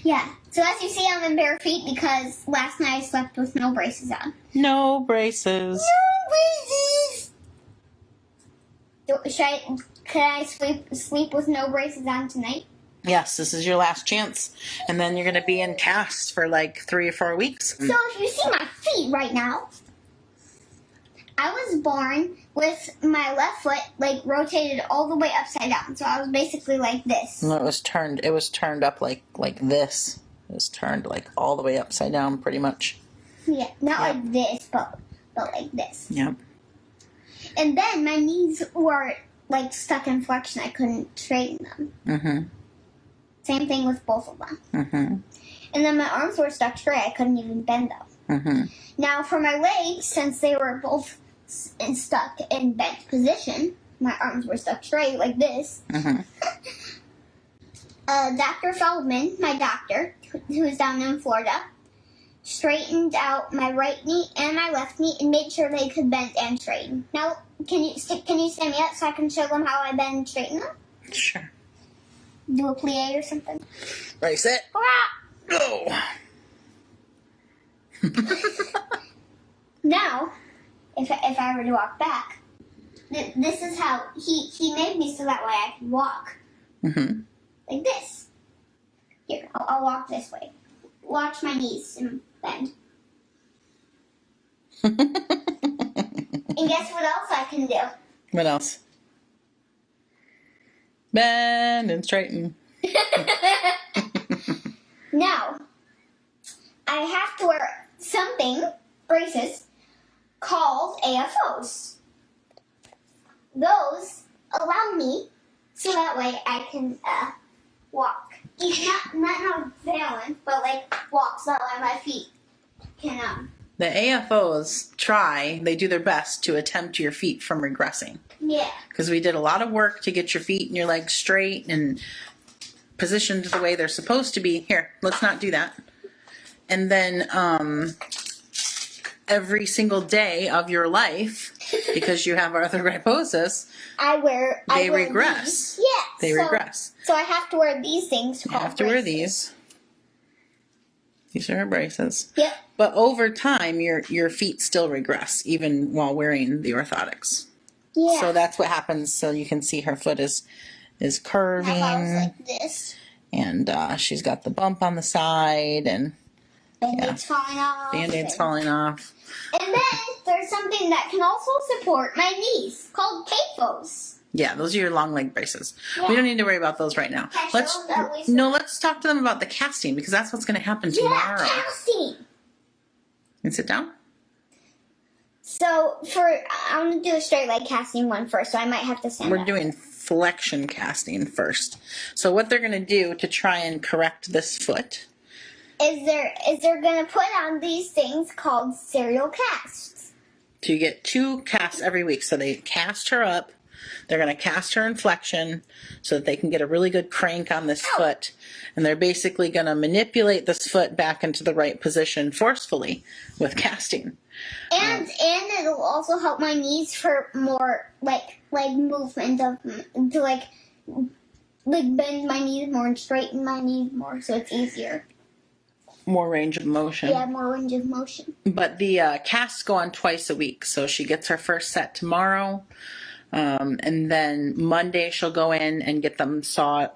Yeah. So as you see, I'm in bare feet because last night I slept with no braces on. No braces. No braces! Can I sleep with no braces on tonight? Yes, this is your last chance. And then you're going to be in CASTS for like 3 or 4 weeks. So if you see my feet right now, I was born with my left foot like rotated all the way upside down. So I was basically like this. No, it was turned up like this. It was turned like all the way upside down pretty much. Yeah, not like this, but like this. Yep. And then my knees were like stuck in flexion. I couldn't straighten them. Mm-hmm. Same thing with both of them. Mm-hmm. And then my arms were stuck straight. I couldn't even bend them. Mm-hmm. Now for my legs, since they were both stuck in bent position, my arms were stuck straight like this. Mm-hmm. Dr. Feldman, my doctor, who's down in Florida, straightened out my right knee and my left knee and made sure they could bend and straighten. Now, can you stand me up so I can show them how I bend and straighten them? Sure. Do a plie or something. Ready, set, go! Now, if I were to walk back, this is how he made me so that way I could walk. Mm-hmm. Like this. Here, I'll walk this way. Watch my knees and bend. And guess what else I can do? What else? Bend and straighten. Now, I have to wear braces, called AFOs. Those allow me so that way I can walk. Not balance, but like walk so that way my feet can The AFOs they do their best to attempt your feet from regressing. Yeah. Because we did a lot of work to get your feet and your legs straight and positioned the way they're supposed to be. Here, let's not do that. And then every single day of your life, because you have arthrogryposis, they regress. These. Yeah. They regress. So I have to wear these things called You have to wear these. These are our braces. Yep. But over time, your feet still regress, even while wearing the orthotics. Yeah. So that's what happens. So you can see her foot is curving. Like this. And she's got the bump on the side, and Band-Aids falling off. Band-Aids falling off. And then there's something that can also support my knees called CAFOs. Yeah, those are your long leg braces. Yeah. We don't need to worry about those right now. Let's talk to them about the casting, because that's what's going to happen tomorrow. Yeah, casting. And sit down. So I'm going to do a straight leg casting one first, so I might have to stand up. We're doing flexion casting first. So what they're going to do to try and correct this foot is they're going to put on these things called serial casts. So you get 2 casts every week. So they cast her up. They're going to cast her in flexion so that they can get a really good crank on this foot. And they're basically going to manipulate this foot back into the right position forcefully with casting. And it'll also help my knees for more like movement to like bend my knees more and straighten my knees more, so it's easier. More range of motion. Yeah, more range of motion. But the casts go on twice a week. So she gets her first set tomorrow. And then Monday she'll go in and get them sawed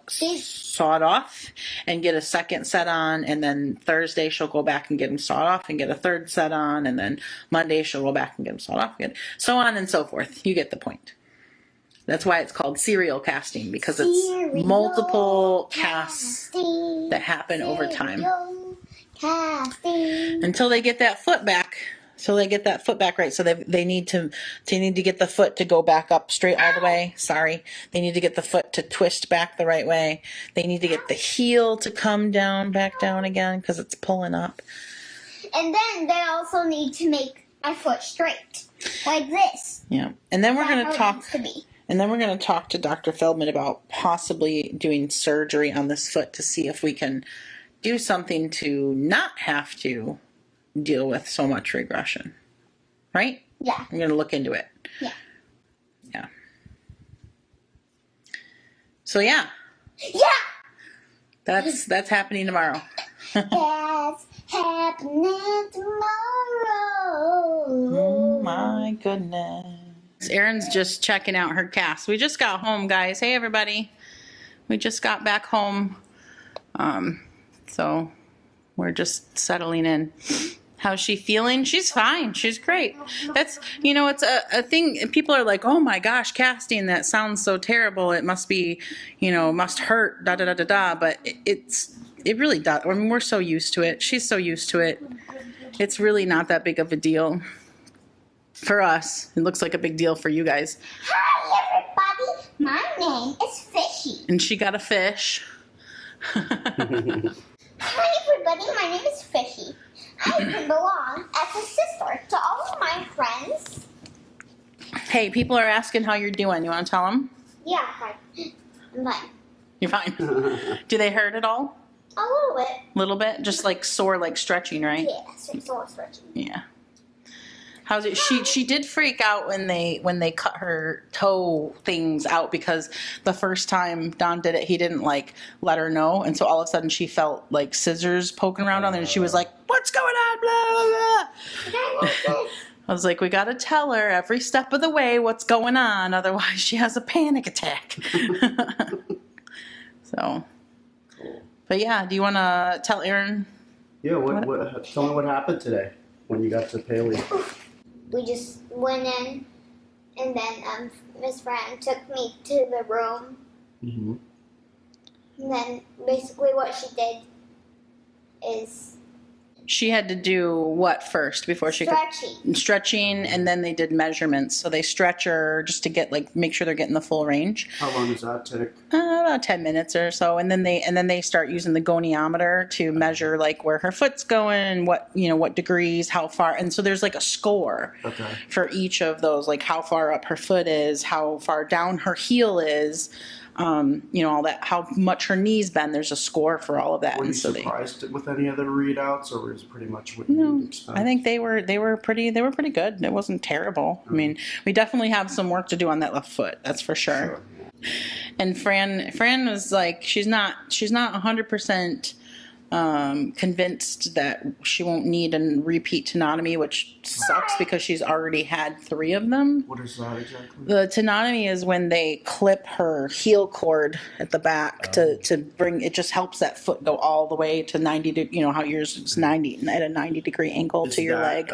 off and get a second set on. And then Thursday she'll go back and get them sawed off and get a third set on. And then Monday she'll go back and get them sawed off again. So on and so forth. You get the point. That's why it's called serial casting, because it's multiple casts that happen over time. Casting. Until they get that foot back. So they get that foot back right. So they need to get the foot to go back up straight all the way. Sorry. They need to get the foot to twist back the right way. They need to get the heel to come back down again, because it's pulling up. And then they also need to make my foot straight, like this. Yeah. And then we're going to talk. And then we're going to talk to Dr. Feldman about possibly doing surgery on this foot to see if we can do something to not have to deal with so much regression. Right? Yeah. I'm going to look into it. Yeah. Yeah. So, yeah. Yeah! That's happening tomorrow. That's happening tomorrow. Oh my goodness. Erin's just checking out her cast. We just got home, guys. Hey, everybody. We just got back home. So we're just settling in. How's she feeling? She's fine. She's great. That's, it's a thing. People are like, oh my gosh, casting, that sounds so terrible. It must be, must hurt, da da da da da. But it really does. I mean, we're so used to it. She's so used to it. It's really not that big of a deal for us. It looks like a big deal for you guys. Hi, everybody. My name is Fishy. And she got a fish. Hi, everybody. My name is Fishy. I belong as a sister to all of my friends. Hey, people are asking how you're doing. You want to tell them? Yeah, fine. I'm fine. You're fine. Do they hurt at all? A little bit. A little bit? Just like sore, like stretching, right? Yeah, sore stretching. Yeah. How's it? She did freak out when they cut her toe things out, because the first time Don did it, he didn't like let her know, and so all of a sudden she felt like scissors poking around on there, and she was like, "What's going on?" Blah blah blah. I was like, we gotta tell her every step of the way what's going on, otherwise she has a panic attack. So, but yeah, do you want to tell Erin? Yeah, tell me what happened today when you got to Paley. We just went in, and then Miss Fran took me to the room. Mm-hmm. And then basically what she did is She had to do what first before she could? Stretching, and then they did measurements. So they stretch her just to get make sure they're getting the full range. How long does that take? About 10 minutes or so, and then they start using the goniometer to measure where her foot's going, what degrees, how far, and so there's a score for each of those, how far up her foot is, how far down her heel is. All that, how much her knees bend. There's a score for all of that. Were you surprised with any other readouts, or was it pretty much what you expected? I think they were pretty good. It wasn't terrible. I mean, we definitely have some work to do on that left foot. That's for sure. And Fran was she's not 100% convinced that she won't need a repeat tenotomy, which sucks because she's already had 3 of them. What is that exactly? The tenotomy is when they clip her heel cord at the back to bring, it just helps that foot go all the way to 90, how yours is 90, at a 90-degree angle to your leg.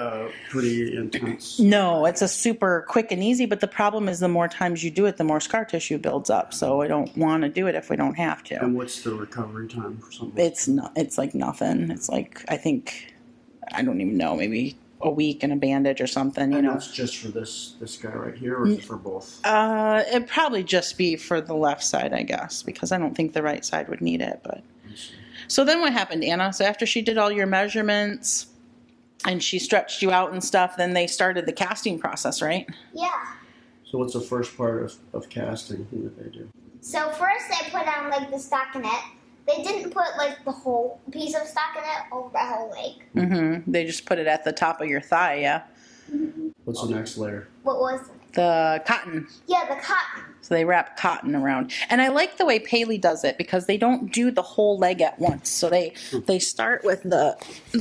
Pretty intense? No, it's a super quick and easy, but the problem is the more times you do it, the more scar tissue builds up. So I don't want to do it if we don't have to. And what's the recovery time for something? It's nothing. It's I don't even know, maybe a week and a bandage or something, And that's just for this guy right here, or is it for both? It'd probably just be for the left side, I guess, because I don't think the right side would need it. But so then what happened, Anna? So after she did all your measurements and she stretched you out and stuff, then they started the casting process, right? Yeah. So what's the first part of casting? What did they do? So first they put on the stockinette. They didn't put the whole piece of stockinette over the whole leg. Mm-hmm. They just put it at the top of your thigh, yeah. Mm-hmm. What's the next layer? What was it? The cotton. Yeah, the cotton. So they wrap cotton around. And I like the way Paley does it because they don't do the whole leg at once. So they start with the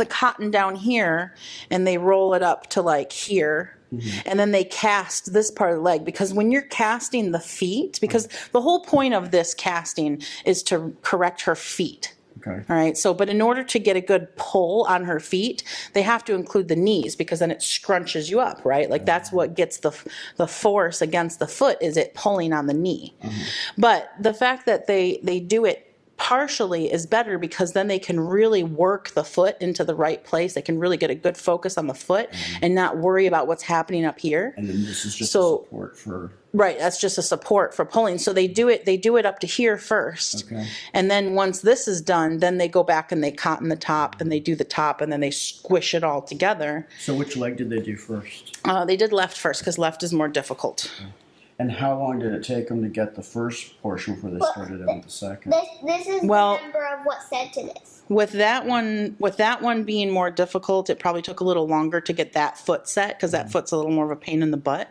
cotton down here and they roll it up to here. Mm-hmm. And then they cast this part of the leg, because when you're casting the feet, because the whole point of this casting is to correct her feet. Okay. All right. So, but in order to get a good pull on her feet, they have to include the knees, because then it scrunches you up, right? That's what gets the force against the foot, is it pulling on the knee. Mm-hmm. But the fact that they do it partially is better, because then they can really work the foot into the right place. They can really get a good focus on the foot and not worry about what's happening up here. And then this is just a support for... Right, that's just a support for pulling. So they do it up to here first. Okay. And then once this is done, then they go back and they cotton the top and they do the top and then they squish it all together. So which leg did they do first? They did left first, because left is more difficult. Okay. And how long did it take them to get the first portion before they started in with the second? This is the number of what said to this. With that one being more difficult, it probably took a little longer to get that foot set, because that foot's a little more of a pain in the butt.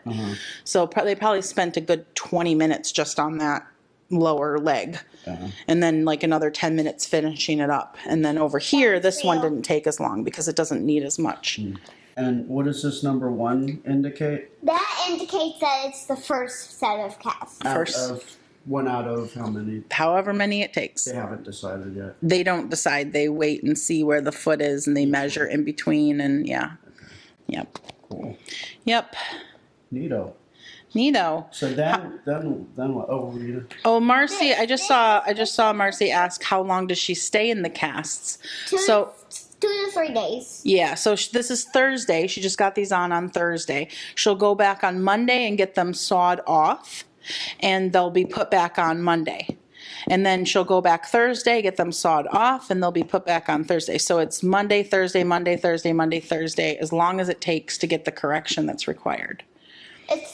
So they probably spent a good 20 minutes just on that lower leg. Uh-huh. And then like another 10 minutes finishing it up. And then over here, this one didn't take as long because it doesn't need as much. And what does this number 1 indicate? That indicates that it's the first set of casts. One out of how many? However many it takes. They haven't decided yet. They don't decide. They wait and see where the foot is and they measure in between and yeah. Yep. Cool. Yep. Neato. Neato. So then what? Oh, Rita. Oh, Marcy, I just saw Marcy ask how long does she stay in the casts. 2 to 3 days. Yeah, so this is Thursday. She just got these on Thursday. She'll go back on Monday and get them sawed off, and they'll be put back on Monday. And then she'll go back Thursday, get them sawed off, and they'll be put back on Thursday. So it's Monday, Thursday, Monday, Thursday, Monday, Thursday, as long as it takes to get the correction that's required. It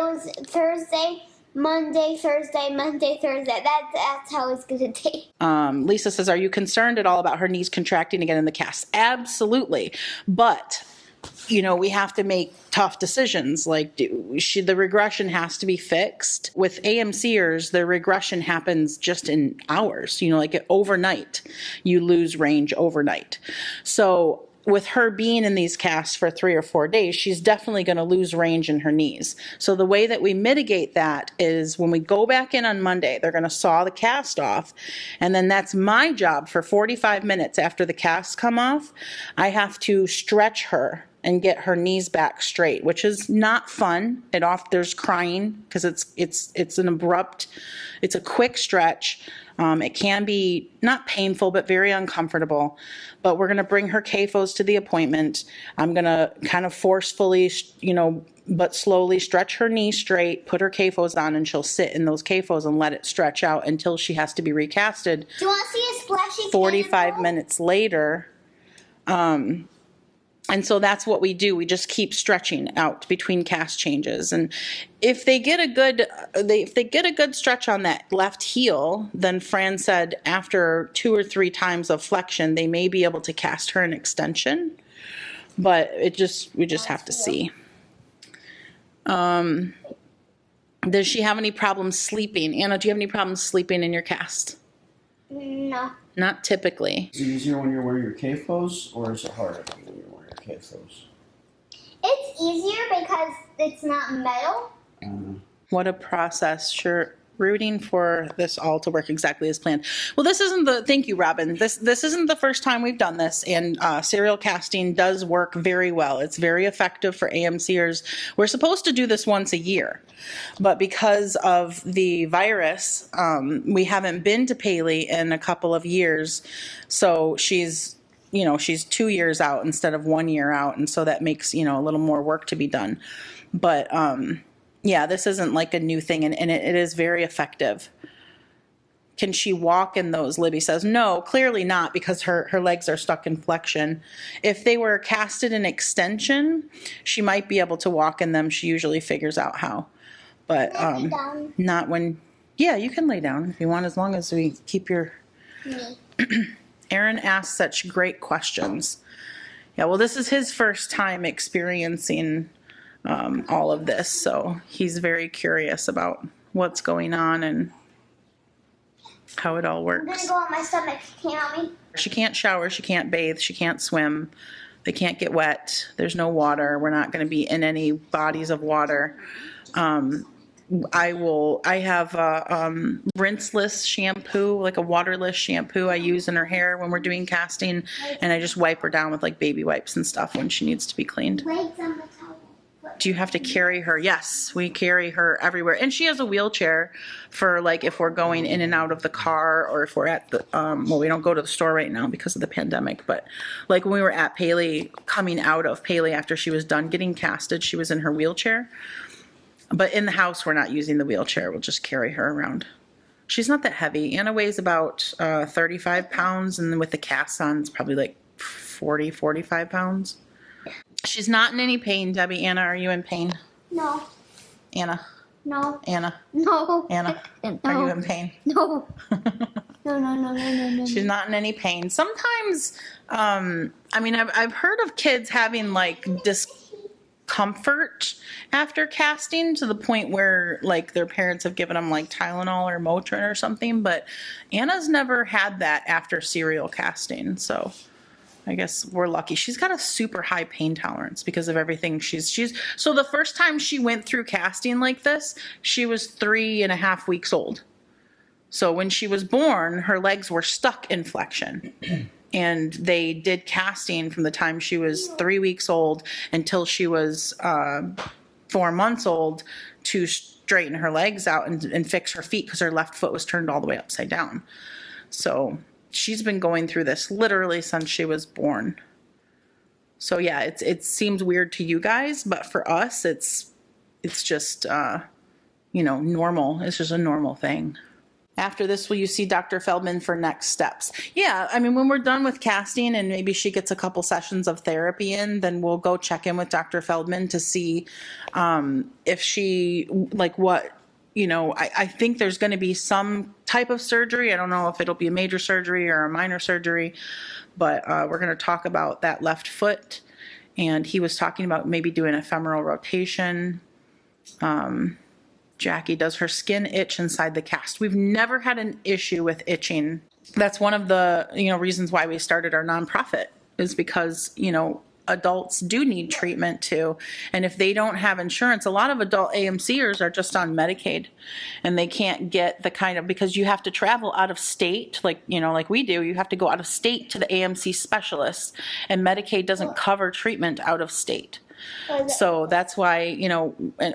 was Thursday, Monday, Thursday, Monday, Thursday. That's how it's going to take. Lisa says, are you concerned at all about her knees contracting again in the cast? Absolutely. But, you know, we have to make tough decisions. Like the regression has to be fixed. With AMCers, the regression happens just in hours, you know, like overnight. You lose range overnight. So with her being in these casts for 3 or 4 days, she's definitely going to lose range in her knees. So the way that we mitigate that is when we go back in on Monday, they're going to saw the cast off. And then that's my job for 45 minutes after the casts come off. I have to stretch her and get her knees back straight, which is not fun. There's crying because it's an abrupt, it's a quick stretch. It can be not painful, but very uncomfortable. But we're going to bring her CAFOs to the appointment. I'm going to kind of forcefully, you know, but slowly stretch her knee straight, put her CAFOs on, and she'll sit in those CAFOs and let it stretch out until she has to be recasted. Do you want to see a splashy 45 minutes later. And so that's what we do. We just keep stretching out between cast changes. And if they get a good stretch on that left heel, then Fran said after 2 or 3 times of flexion, they may be able to cast her an extension. But we just have to see. Does she have any problems sleeping? Anna, do you have any problems sleeping in your cast? No. Not typically. Is it easier when you're wearing your CAFOs, or is it harder when you're wearing your CAFOs? It's easier because it's not metal. What a process. Sure. Rooting for this all to work exactly as planned. Well, thank you, Robin. This isn't the first time we've done this, and serial casting does work very well. It's very effective for AMCers. We're supposed to do this once a year, but because of the virus, we haven't been to Paley in a couple of years. So she's 2 years out instead of 1 year out. And so that makes, a little more work to be done. But, yeah, this isn't like a new thing, and it is very effective. Can she walk in those? Libby says, no, clearly not, because her legs are stuck in flexion. If they were casted in extension, she might be able to walk in them. She usually figures out how. But not when, yeah, you can lay down if you want, as long as we keep your... Aaron asks such great questions. Yeah, well, this is his first time experiencing all of this, so he's very curious about what's going on and how it all works. I'm gonna go on my stomach. Can you help me? She can't shower, she can't bathe, she can't swim. They can't get wet. There's no water. We're not going to be in any bodies of water. I have a rinseless shampoo, like a waterless shampoo I use in her hair when we're doing casting, and I just wipe her down with like baby wipes and stuff when she needs to be cleaned. Legs on the towel. Do you have to carry her? Yes, we carry her everywhere. And she has a wheelchair for like if we're going in and out of the car, or if we're at the, well, we don't go to the store right now because of the pandemic, but like when we were at Paley, coming out of Paley after she was done getting casted, she was in her wheelchair. But in the house, we're not using the wheelchair. We'll just carry her around. She's not that heavy. Anna weighs about 35 pounds, and with the casts on, it's probably like 40, 45 pounds. She's not in any pain, Debbie. Anna, are you in pain? No. Anna? No. Anna? No. Anna? No. Are you in pain? No. No. She's not in any pain. Sometimes, I mean, I've heard of kids having like discomfort discomfort after casting to the point where like their parents have given them like Tylenol or Motrin or something, but Anna's never had that after serial casting. So I guess we're lucky. She's got a super high pain tolerance because of everything she's so the first time she went through casting like this, she was 3.5 weeks old. So when she was born, her legs were stuck in flexion. And they did casting from the time she was 3 weeks old until she was 4 months old to straighten her legs out and fix her feet because her left foot was turned all the way upside down. So she's been going through this literally since she was born. So yeah, it seems weird to you guys, but for us, it's just, normal. It's just a normal thing. After this, will you see Dr. Feldman for next steps? Yeah, I mean, when we're done with casting and maybe she gets a couple sessions of therapy in, then we'll go check in with Dr. Feldman to see if she, like what, I think there's going to be some type of surgery. I don't know if it'll be a major surgery or a minor surgery, but we're going to talk about that left foot. And he was talking about maybe doing a femoral rotation. Jackie, does her skin itch inside the cast? We've never had an issue with itching. That's one of the reasons why we started our nonprofit, is because adults do need treatment too. And if they don't have insurance, a lot of adult AMCers are just on Medicaid and they can't get the kind of, because you have to travel out of state, like we do, you have to go out of state to the AMC specialist, and Medicaid doesn't cover treatment out of state. So that's why,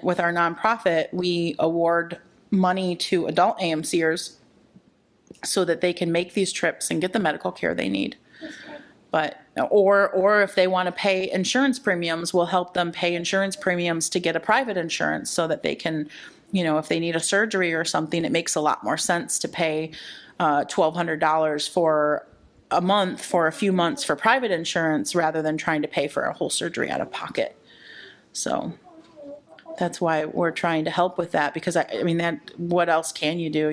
with our nonprofit, we award money to adult AMCers so that they can make these trips and get the medical care they need. But, or if they want to pay insurance premiums, we'll help them pay insurance premiums to get a private insurance so that they can, if they need a surgery or something, it makes a lot more sense to pay $1,200 for a month for a few months for private insurance rather than trying to pay for a whole surgery out of pocket. So that's why we're trying to help with that, because what else can you do?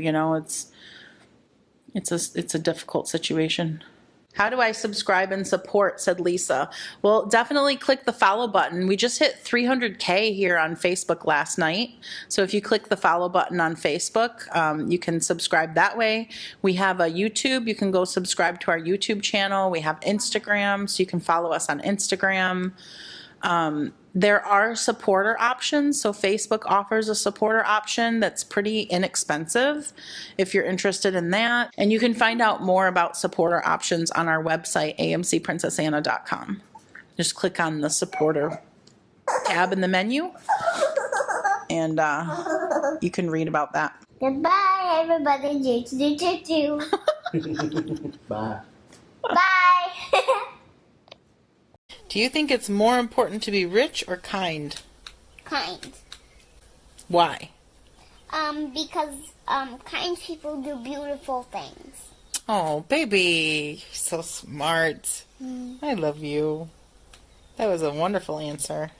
It's a difficult situation. How do I subscribe and support, said Lisa. Well, definitely click the follow button. We just hit 300K here on Facebook last night. So if you click the follow button on Facebook, you can subscribe that way. We have a YouTube. You can go subscribe to our YouTube channel. We have Instagram, so you can follow us on Instagram. There are supporter options. So Facebook offers a supporter option that's pretty inexpensive if you're interested in that. And you can find out more about supporter options on our website, amcprincessanna.com. Just click on the supporter tab in the menu and you can read about that. Goodbye, everybody. Bye. Bye. Do you think it's more important to be rich or kind? Kind. Why? Because kind people do beautiful things. Oh, baby, you're so smart. I love you. That was a wonderful answer.